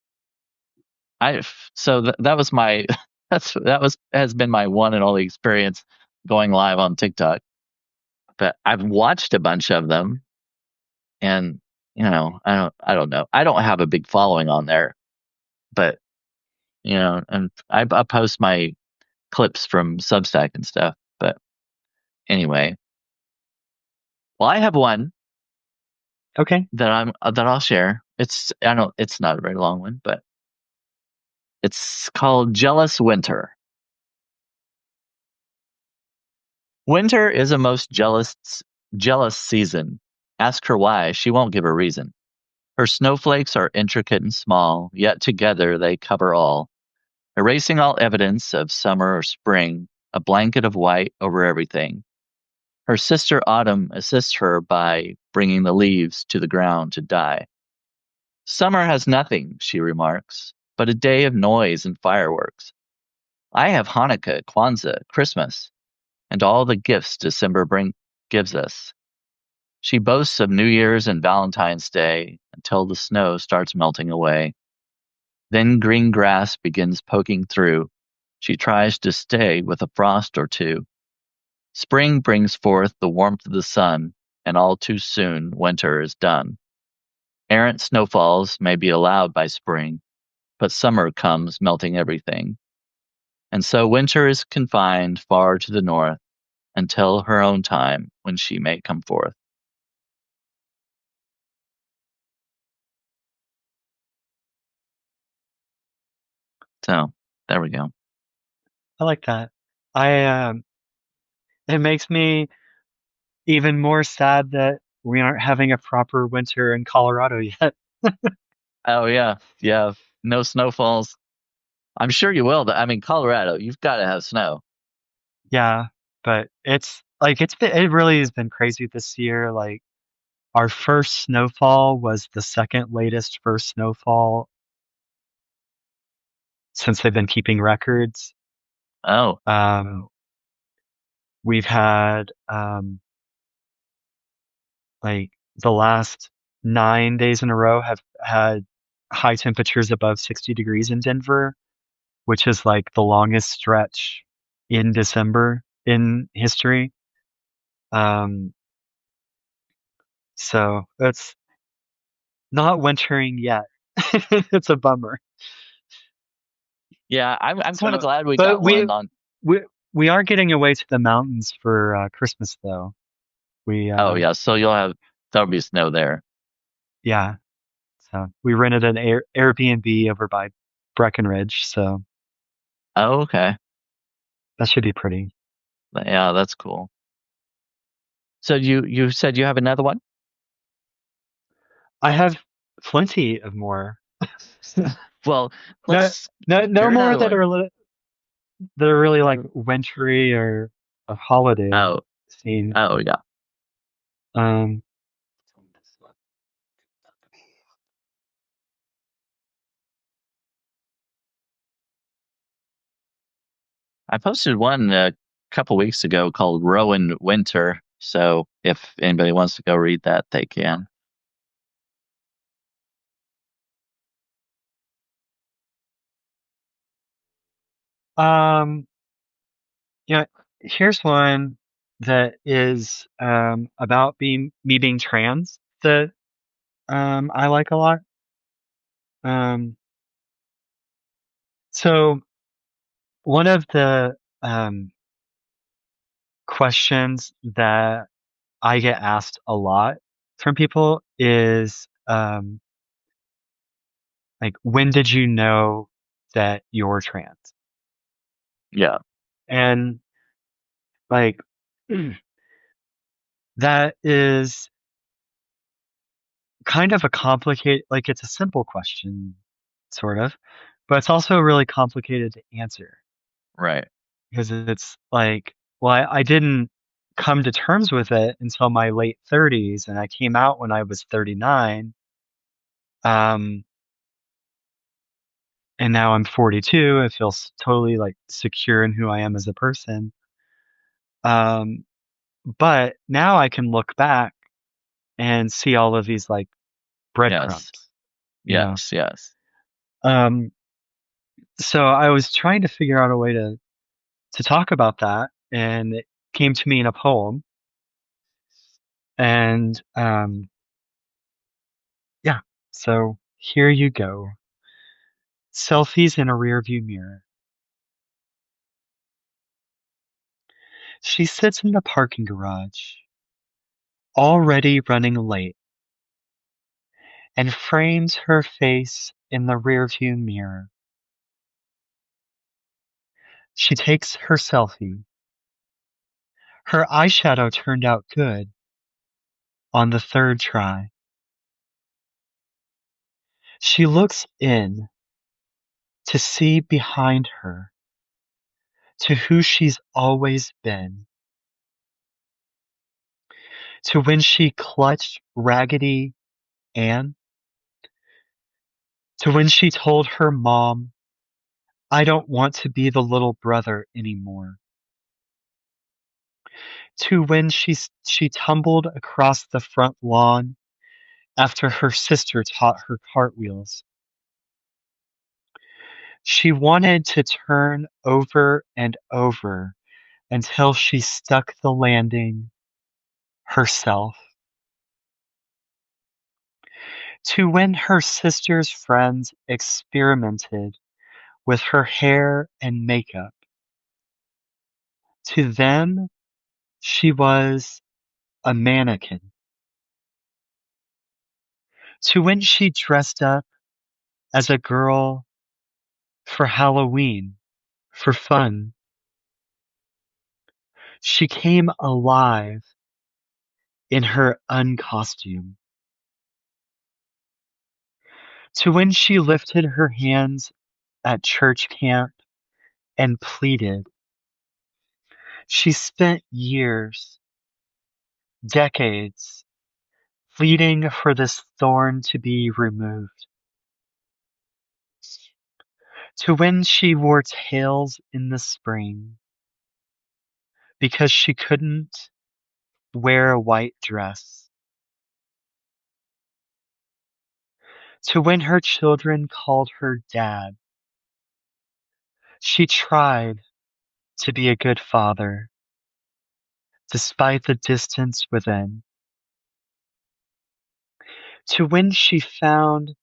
I so that was my that was has been my one and only experience going live on TikTok. But I've watched a bunch of them, and I don't know. I don't have a big following on there, but and I post my clips from Substack and stuff. But anyway, well, I have one okay. that I'll share. I don't it's not a very long one, but it's called Jealous Winter. Winter is a most jealous season. Ask her why, she won't give a reason. Her snowflakes are intricate and small, yet together they cover all, erasing all evidence of summer or spring, a blanket of white over everything. Her sister Autumn assists her by bringing the leaves to the ground to die. Summer has nothing, she remarks, but a day of noise and fireworks. I have Hanukkah, Kwanzaa, Christmas, and all the gifts gives us. She boasts of New Year's and Valentine's Day until the snow starts melting away. Then green grass begins poking through. She tries to stay with a frost or two. Spring brings forth the warmth of the sun, and all too soon winter is done. Errant snowfalls may be allowed by spring, but summer comes melting everything. And so winter is confined far to the north until her own time when she may come forth. So there we go. I like that. I it makes me even more sad that we aren't having a proper winter in Colorado yet. Oh yeah, yeah. No snowfalls. I'm sure you will. I mean, Colorado, you've got to have snow. Yeah, but it really has been crazy this year. Like our first snowfall was the second latest first snowfall since they've been keeping records. Oh, Um, we've had like the last 9 days in a row have had high temperatures above 60 degrees in Denver, which is like the longest stretch in December in history. Um, so it's not wintering yet. It's a bummer. yeah. I'm kind of So, glad we but got one on. we We are getting away to the mountains for Christmas, though. We, Oh yeah, so there'll be snow there. yeah, so we rented an Airbnb over by Breckenridge, so Oh, okay. that should be pretty. Yeah, that's cool. So you said you have another one? I have plenty of more. Well, No, let's no hear more another that one. are that are really like wintry or a holiday Oh, scene. oh yeah. Um, I posted one a couple weeks ago called Rowan Winter. So if anybody wants to go read that, they can. um, yeah, here's one that is about being trans that I like a lot. Um, so one of the questions that I get asked a lot from people is like, when did you know that you're trans? Yeah, And like, that is kind of a complicated, like, it's a simple question, sort of, but it's also really complicated to answer right. because it's like, well, I didn't come to terms with it until my late 30s, and I came out when I was 39. Um, and now I'm 42. I feel totally like secure in who I am as a person. Um, but now I can look back and see all of these like Yes. breadcrumbs, you know. Yes, yes. Um, so I was trying to figure out a way to talk about that, and it came to me in a poem. And yeah, so here you go. Selfies in a rearview mirror. She sits in the parking garage, already running late, and frames her face in the rearview mirror. She takes her selfie. Her eyeshadow turned out good on the third try. She looks in to see behind her, to who she's always been, to when she clutched Raggedy Ann, to when she told her mom, I don't want to be the little brother anymore, to when she tumbled across the front lawn after her sister taught her cartwheels. She wanted to turn over and over until she stuck the landing herself. To when her sister's friends experimented with her hair and makeup. To them, she was a mannequin. To when she dressed up as a girl for Halloween, for fun. She came alive in her uncostume. To when she lifted her hands at church camp and pleaded. She spent years, decades, pleading for this thorn to be removed. To when she wore tails in the spring because she couldn't wear a white dress. To when her children called her dad. She tried to be a good father despite the distance within. To when she found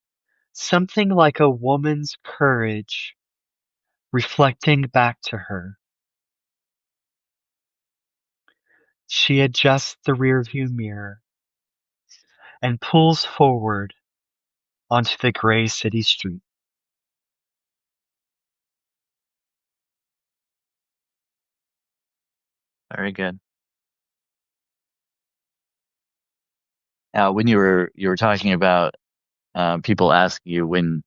something like a woman's courage reflecting back to her. She adjusts the rearview mirror and pulls forward onto the gray city street. Very good. When you were talking about people ask you when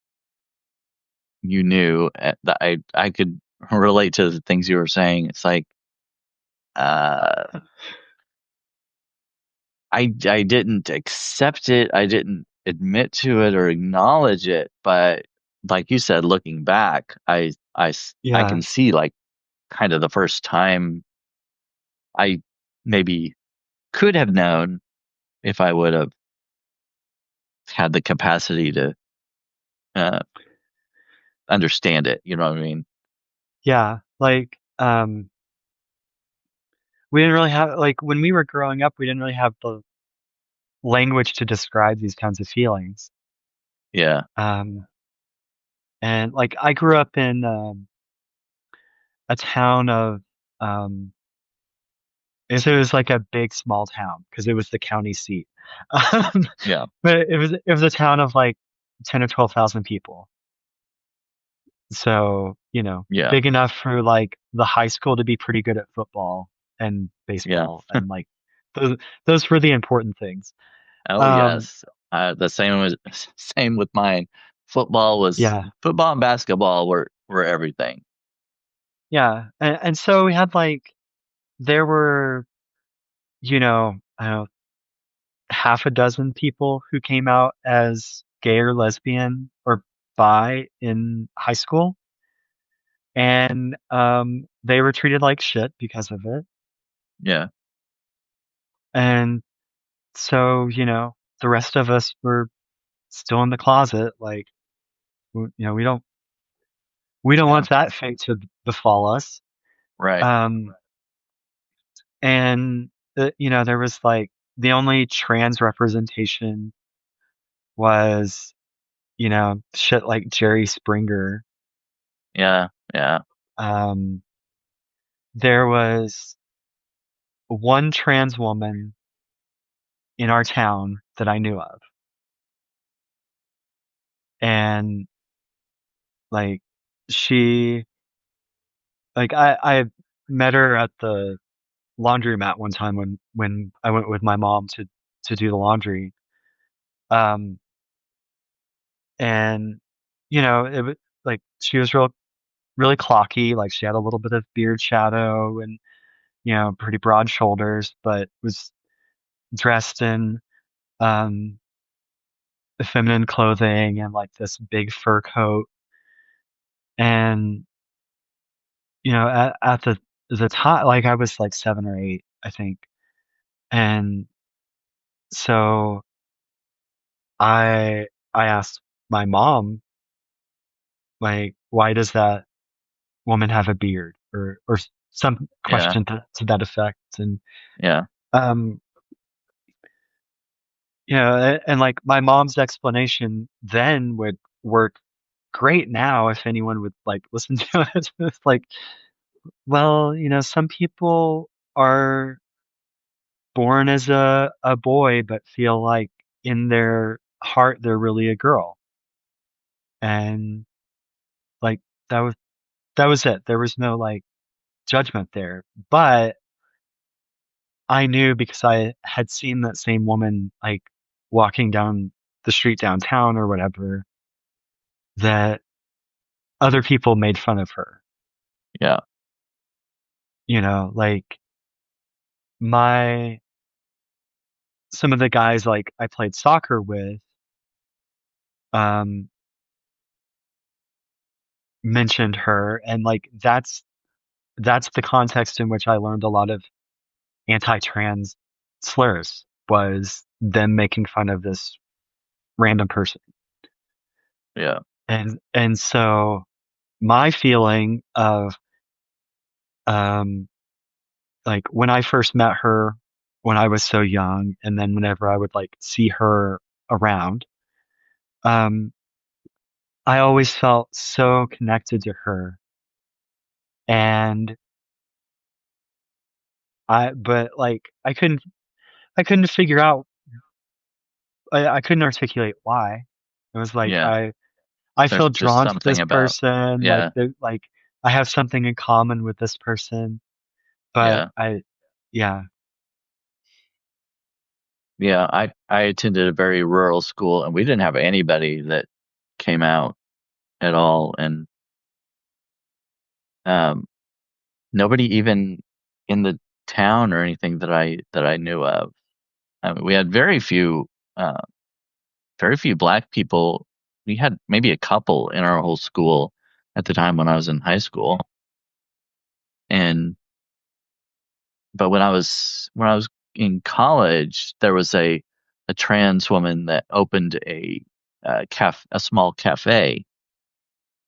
you knew, that I could relate to the things you were saying. It's like uh, I didn't accept it, I didn't admit to it or acknowledge it, but like you said, looking back, I Yeah, can see like kind of the first time I maybe could have known if I would have had the capacity to uh, understand it. You know what I mean? yeah. We didn't really have, like, when we were growing up, we didn't really have the language to describe these kinds of feelings. Yeah, Um, and like, I grew up in a town of, um, it was like a big small town because it was the county seat. Um, yeah, but it was a town of like 10 or 12,000 people. So, yeah, big enough for like the high school to be pretty good at football and yeah. baseball and like those those were the important things. Oh Um, yes. The same was same with mine. Football was yeah, football and basketball were everything. yeah. And so we had like there were, I don't know, half a dozen people who came out as gay or lesbian or bi in high school. And they were treated like shit because of it. Yeah, And so, the rest of us were still in the closet. Like, we don't yeah, want that fate to befall us. right. Um, and there was like the only trans representation was, shit like Jerry Springer. Yeah, yeah, Um, there was one trans woman in our town that I knew of, and like she, like I met her at the laundromat one time when I went with my mom to do the laundry. Um, and it was like she was really clocky, like she had a little bit of beard shadow and pretty broad shoulders, but was dressed in um feminine clothing and like this big fur coat. And at the time, like I was like 7 or 8, I think. And so I asked my mom, like, why does that woman have a beard, or some yeah, question to that effect. And yeah, um and like my mom's explanation then would work great now if anyone would like listen to it. It's like, well, some people are born as a boy but feel like in their heart they're really a girl. And like that was it. There was no like judgment there. But I knew because I had seen that same woman like walking down the street downtown or whatever, that other people made fun of her. yeah, Like my some of the guys like I played soccer with um mentioned her, and like that's the context in which I learned a lot of anti-trans slurs, was them making fun of this random person. yeah, And so my feeling of um like when I first met her when I was so young, and then whenever I would like see her around, um I always felt so connected to her. And but like I couldn't figure out I couldn't articulate why. It was like Yeah. I There's feel just drawn to this something about, person, yeah, like I have something in common with this person, but yeah, yeah, yeah. I attended a very rural school, and we didn't have anybody that came out at all, and um, nobody even in the town or anything that I knew of. I mean, we had uh, very few black people. We had maybe a couple in our whole school at the time when I was in high school, and but when I was in college, there was a trans woman that opened a small cafe,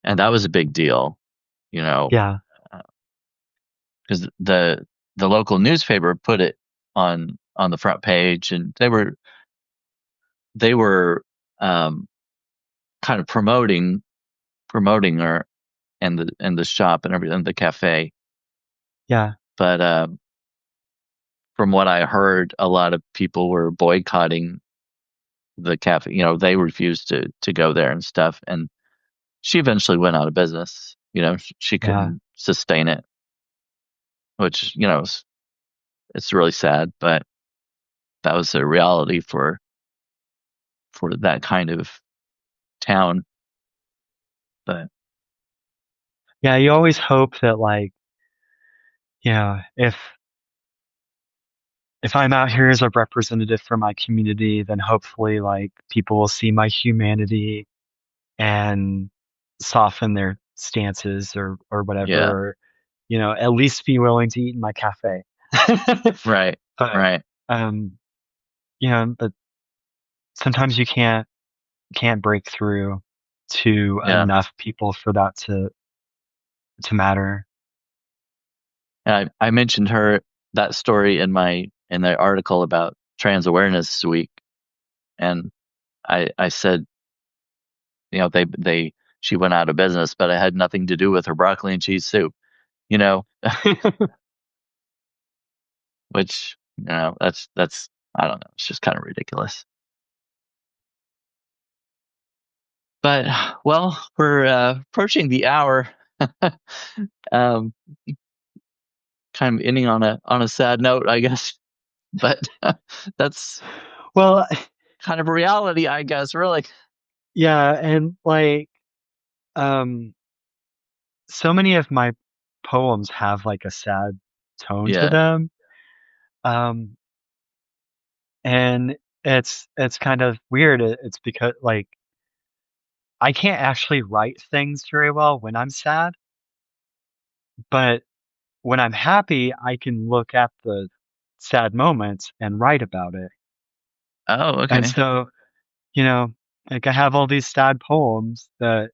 and that was a big deal, you know, yeah, because the local newspaper put it on the front page, and they were um, kind of promoting her and the shop and everything, the cafe. yeah, But from what I heard, a lot of people were boycotting the cafe. They refused to go there and stuff. And she eventually went out of business. She yeah. couldn't sustain it, which it's really sad. But that was a reality for that kind of town. But Yeah, you always hope that like, if I'm out here as a representative for my community, then hopefully like people will see my humanity and soften their stances or whatever, yeah, or at least be willing to eat in my cafe. right, But right, um, but sometimes you can't break through to yeah. enough people for that to matter. And I mentioned her that story in the article about Trans Awareness Week, and I said, they she went out of business, but it had nothing to do with her broccoli and cheese soup, you know, which that's I don't know, it's just kind of ridiculous. But well, we're approaching the hour, um, kind of ending on a sad note, I guess. But that's Well, kind of reality, I guess. Really, yeah, and like um so many of my poems have like a sad tone to yeah. them. Um and it's kind of weird. It's because like I can't actually write things very well when I'm sad, but when I'm happy, I can look at the sad moments and write about it. Oh, And okay. so, you know, like I have all these sad poems that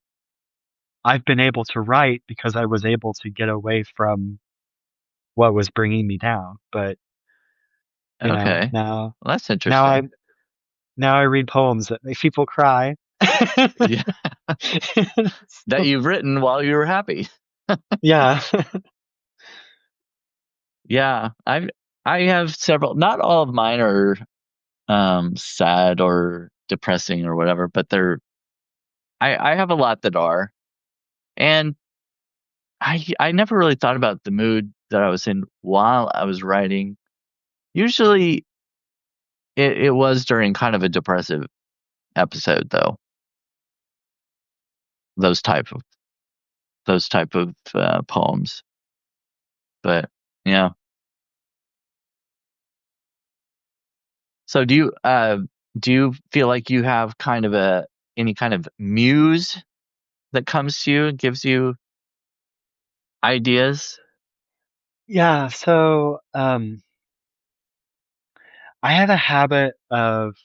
I've been able to write because I was able to get away from what was bringing me down. But, Okay. now Well, that's now interesting. I now I read poems that make people cry. Yeah, that So, you've written while you were happy. yeah. Yeah, I have several. Not all of mine are sad or depressing or whatever, but I have a lot that are. And I never really thought about the mood that I was in while I was writing. Usually it was during kind of a depressive episode though. Those type of poems. But yeah. So do you feel like you have kind of a any kind of muse that comes to you and gives you ideas? Yeah, so I have a habit of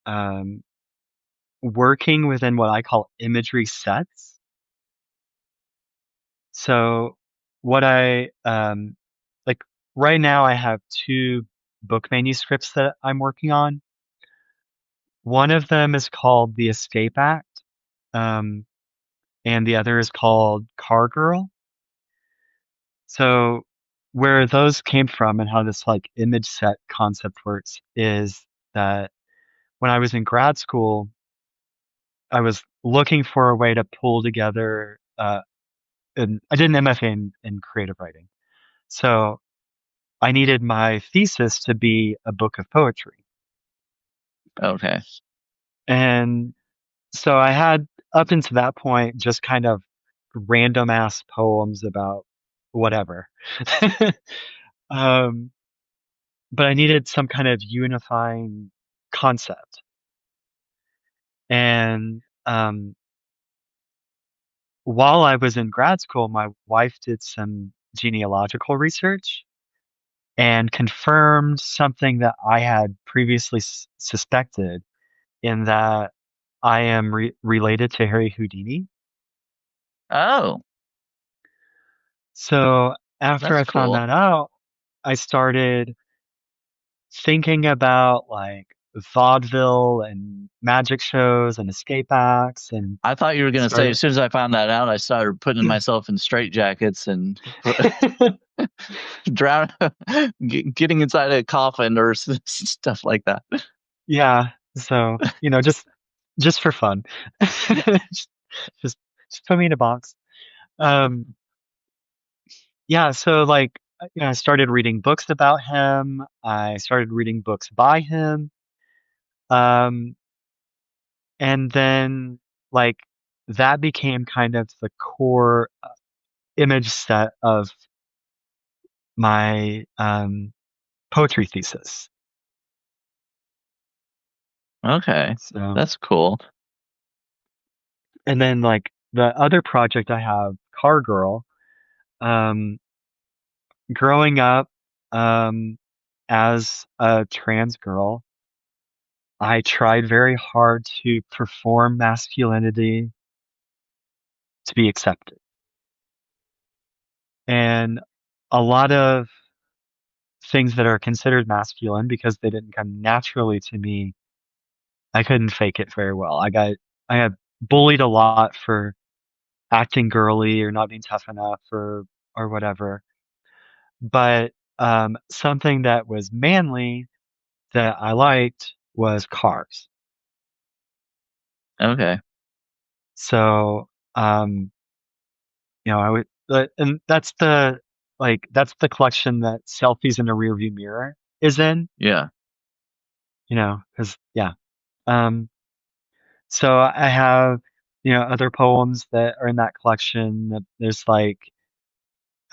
um working within what I call imagery sets. So what I like right now I have two book manuscripts that I'm working on. One of them is called The Escape Act, um, and the other is called Car Girl. So where those came from and how this like image set concept works is that when I was in grad school, I was looking for a way to pull together, and I did an MFA in creative writing. So I needed my thesis to be a book of poetry. Okay. And so I had up until that point just kind of random ass poems about whatever. um, but I needed some kind of unifying concept. And while I was in grad school, my wife did some genealogical research and confirmed something that I had previously suspected in that I am related to Harry Houdini. Oh, So after that's I found cool. that out, I started thinking about like vaudeville and magic shows and escape acts and I thought you were going to say, started as soon as I found that out, I started putting myself in straitjackets and drown, getting inside a coffin or stuff like that. yeah, so just for fun. just, just just put me in a box. Um yeah, so like I started reading books about him. I started reading books by him. Um and then like that became kind of the core image set of my poetry thesis. Okay, So, that's cool. and then like the other project I have, Car Girl, um, growing up as a trans girl, I tried very hard to perform masculinity to be accepted. And a lot of things that are considered masculine because they didn't come naturally to me, I couldn't fake it very well. I got bullied a lot for acting girly or not being tough enough or whatever. But something that was manly that I liked was cars. Okay, So I would, and that's the that's the collection that selfies in a rearview mirror is in. yeah. Because yeah. Um, so I have other poems that are in that collection. There's like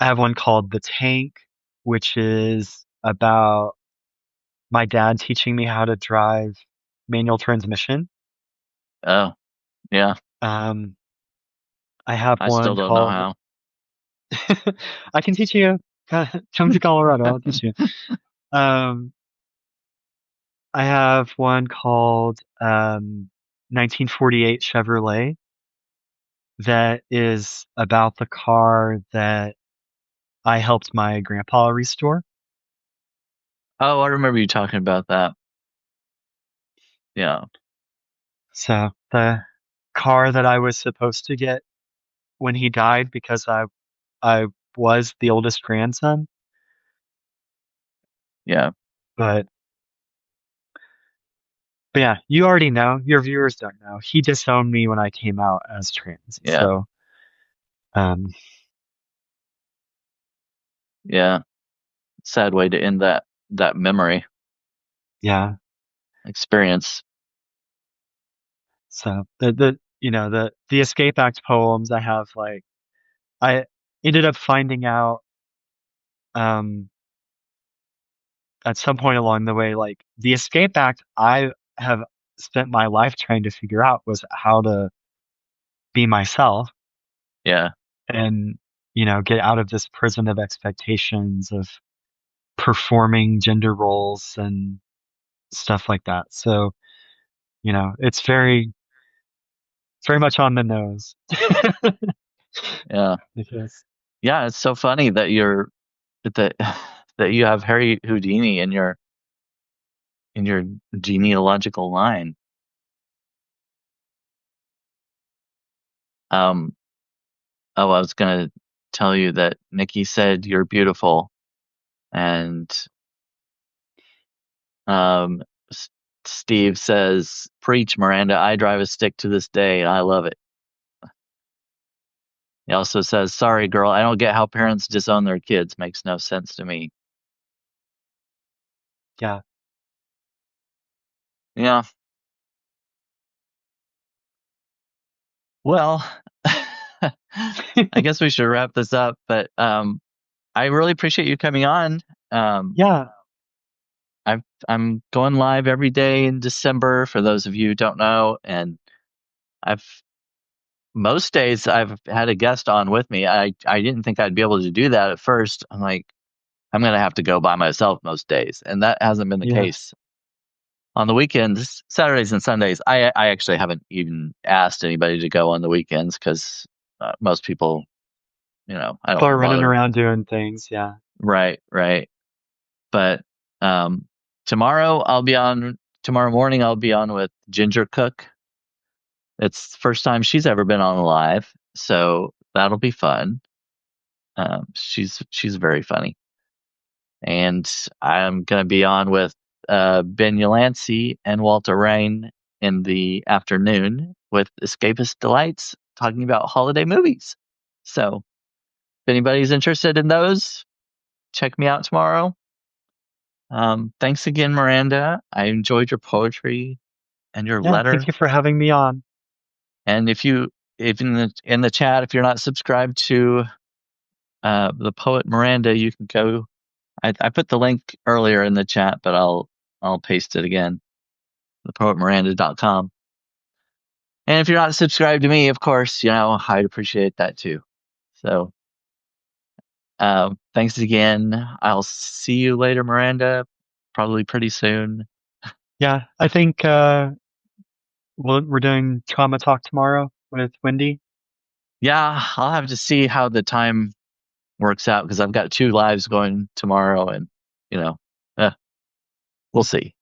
I have one called The Tank, which is about my dad teaching me how to drive manual transmission. Oh, yeah. Um, I have I still one don't know called how. I can teach you. Come to Colorado, I'll teach you. Um, I have one called 1948 Chevrolet that is about the car that I helped my grandpa restore. Oh, I remember you talking about that. Yeah, So the car that I was supposed to get when he died because I was the oldest grandson, yeah, but yeah, you already know. Your viewers don't know. He disowned me when I came out as trans. yeah, So, um, yeah. Sad way to end that memory yeah. experience. So the Escape Act poems I have I ended up finding out um at some point along the way the Escape Act I have spent my life trying to figure out was how to be myself Yeah, and get out of this prison of expectations of performing gender roles and stuff like that. So, it's very much on the nose. yeah, Because yeah. It's so funny that that that you have Harry Houdini in your genealogical line. Um, oh, I was gonna tell you that Nikki said you're beautiful. And um, Steve says, "Preach, Miranda. I drive a stick to this day, and I love it." He also says, "Sorry, girl. I don't get how parents disown their kids. Makes no sense to me." Yeah. Yeah. Well, I guess we should wrap this up, but I really appreciate you coming on. Um, Yeah. I'm going live every day in December for those of you who don't know, and I've most days I've had a guest on with me. I didn't think I'd be able to do that at first. I'm like, I'm gonna have to go by myself most days, and that hasn't been the Yeah. case. On the weekends, Saturdays and Sundays, I actually haven't even asked anybody to go on the weekends because most people, I People don't are running bother. around doing things. Yeah. Right, right. But um, tomorrow I'll be on. Tomorrow morning I'll be on with Ginger Cook. It's the first time she's ever been on live, so that'll be fun. She's very funny, and I'm gonna be on with Ben Yolancey and Walter Rain in the afternoon with Escapist Delights, talking about holiday movies. So if anybody's interested in those, check me out tomorrow. Thanks again, Miranda. I enjoyed your poetry and your Yeah. Thank letter. you for having me on. And if in the chat, if you're not subscribed to the poet Miranda, you can go. I put the link earlier in the chat, but I'll paste it again. Thepoetmiranda.com. And if you're not subscribed to me, of course, I'd appreciate that too. So, thanks again. I'll see you later, Miranda. Probably pretty soon. Yeah. I think we're doing trauma talk tomorrow with Wendy. Yeah, I'll have to see how the time works out because I've got two lives going tomorrow, and you know, uh, we'll see.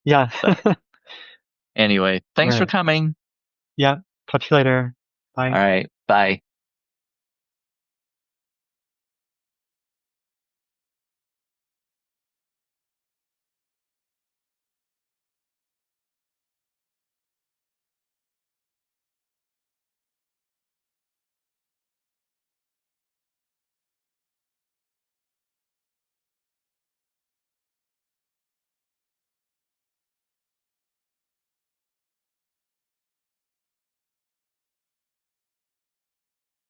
Yeah. So anyway, All thanks for right. coming. Yeah. Talk to you later. All Bye. right, bye.